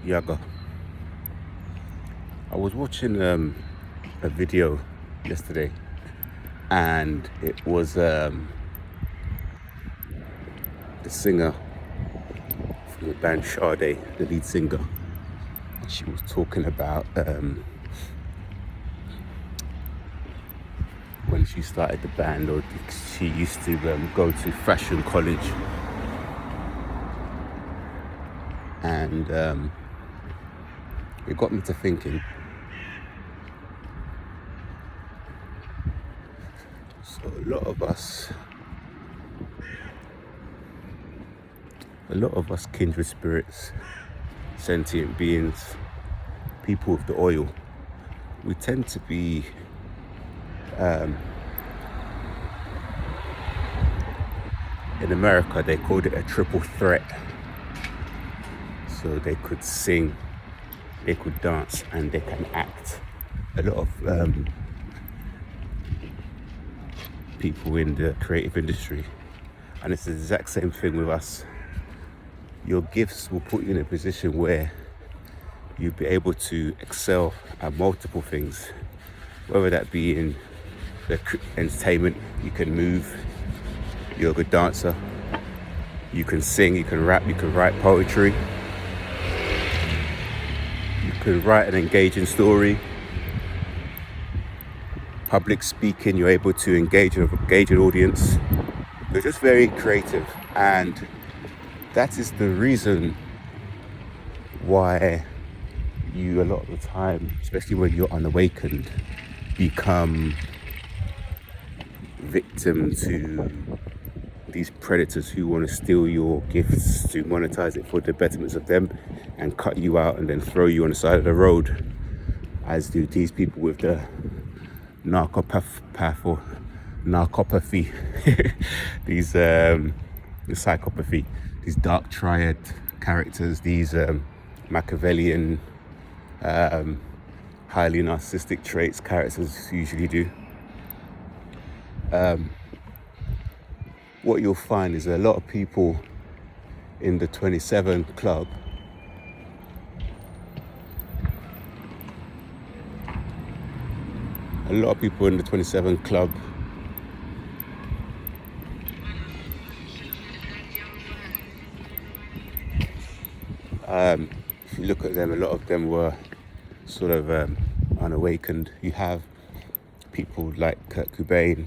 Yaga. I was watching a video yesterday, and it was the singer from the band Sade, the lead singer. She was talking about when she started the band, or she used to go to fashion college, and it got me to thinking. So a lot of us kindred spirits, sentient beings, people with the oil, we tend to be in America they called it a triple threat. So they could sing, they could dance, and they can act. A lot of people in the creative industry, and it's the exact same thing with us. Your gifts will put you in a position where you'll be able to excel at multiple things, whether that be in the entertainment. You can move, you're a good dancer, you can sing, you can rap, you can write poetry, you can write an engaging story. Public speaking, you're able to engage an audience. You're just very creative, and that is the reason why you, a lot of the time, especially when you're unawakened, become victim to these predators who want to steal your gifts to monetize it for the betterments of them and cut you out and then throw you on the side of the road, as do these people with the narcopathy, these the psychopathy, these dark triad characters, these Machiavellian, highly narcissistic traits characters usually do. What you'll find is a lot of people in the 27 club if you look at them, a lot of them were sort of unawakened. You have people like Kurt Cobain,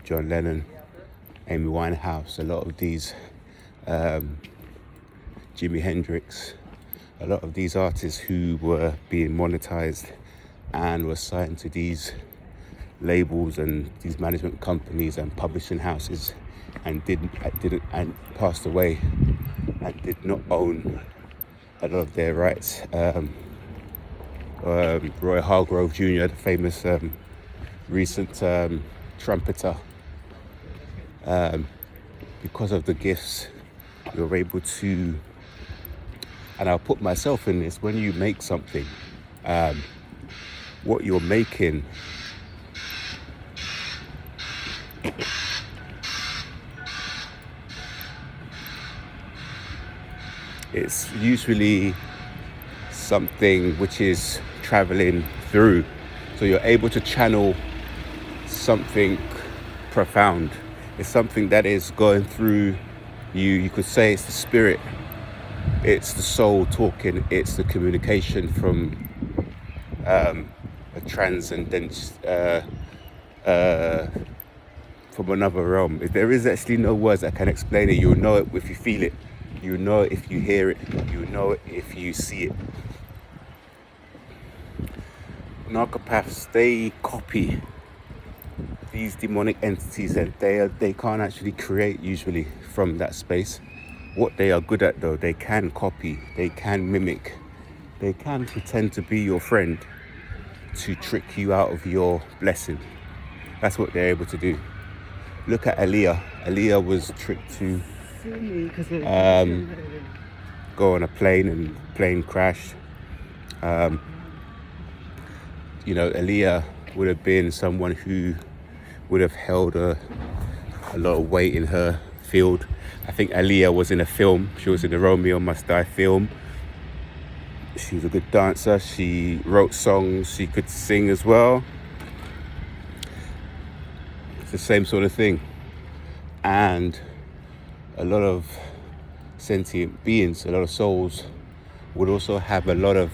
John Lennon, Amy Winehouse, a lot of these, Jimi Hendrix, a lot of these artists who were being monetized and were signed to these labels and these management companies and publishing houses, and didn't and passed away and did not own a lot of their rights. Roy Hargrove Jr., the famous recent trumpeter, because of the gifts, you're able to, and I'll put myself in this, when you make something, what you're making it's usually something which is traveling through, so you're able to channel something profound. It's something that is going through you. You could say it's the spirit, it's the soul talking, it's the communication from a transcendent from another realm. If there is actually no words that can explain it, you'll know it if you feel it. You know it if you hear it. You know it if you see it. Narcopaths, they copy these demonic entities, and they can't actually create usually from that space. What they are good at, though, they can copy, they can mimic, they can pretend to be your friend to trick you out of your blessing. That's what they're able to do. Look at Aaliyah. Aaliyah was tricked to go on a plane, and the plane crashed. Aaliyah would have been someone who would have held a lot of weight in her field. I think Aaliyah was in a film. She was in the Romeo Must Die film. She was a good dancer. She wrote songs. She could sing as well. It's the same sort of thing. And a lot of sentient beings, a lot of souls, would also have a lot of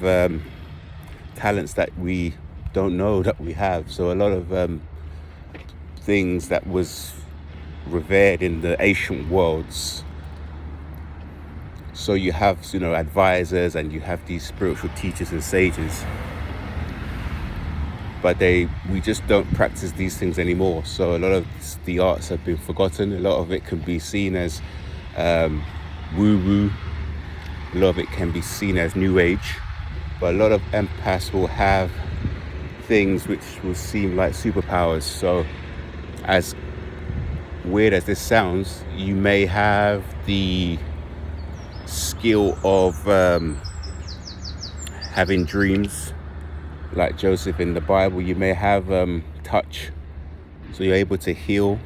talents that we don't know that we have. So a lot of things that was revered in the ancient worlds. So you have, advisors, and you have these spiritual teachers and sages, but we just don't practice these things anymore. So a lot of the arts have been forgotten. A lot of it can be seen as woo-woo. A lot of it can be seen as new age, but a lot of empaths will have things which will seem like superpowers. So as weird as this sounds, you may have the skill of having dreams like Joseph in the Bible. You may have touch, so you're able to heal.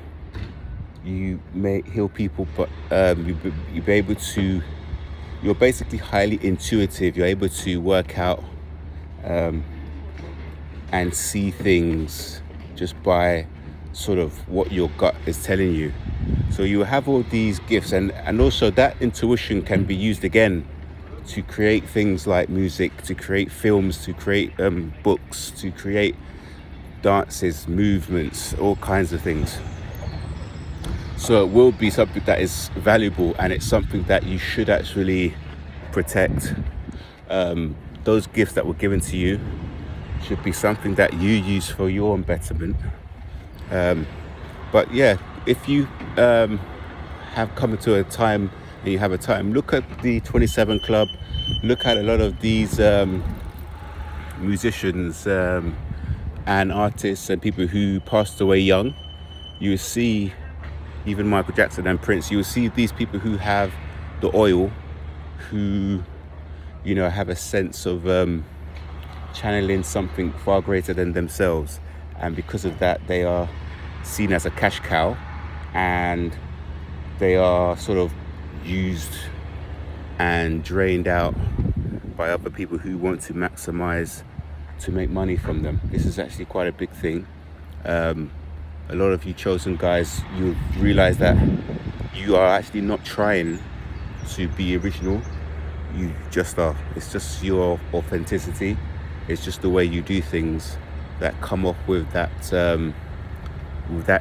You may heal people, but you'll be able to, you're basically highly intuitive. You're able to work out and see things just by sort of what your gut is telling you. So you have all these gifts, and also that intuition can be used again to create things like music, to create films, to create books, to create dances, movements, all kinds of things. So it will be something that is valuable, and it's something that you should actually protect. Those gifts that were given to you should be something that you use for your own betterment. But yeah, if you have come into a time and you have a time, look at the 27 Club, look at a lot of these musicians and artists and people who passed away young. You will see, even Michael Jackson and Prince, you will see these people who have the oil, who, have a sense of channeling something far greater than themselves. And because of that, they are seen as a cash cow, and they are sort of used and drained out by other people who want to maximize, to make money from them. This is actually quite a big thing. A lot of you chosen guys, you realize that you are actually not trying to be original. You just are. It's just your authenticity. It's just the way you do things that come off with that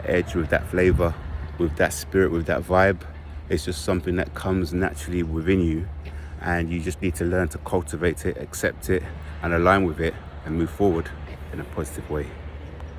edge, with that flavor, with that spirit, with that vibe. It's just something that comes naturally within you, and you just need to learn to cultivate it, accept it, and align with it, and move forward in a positive way.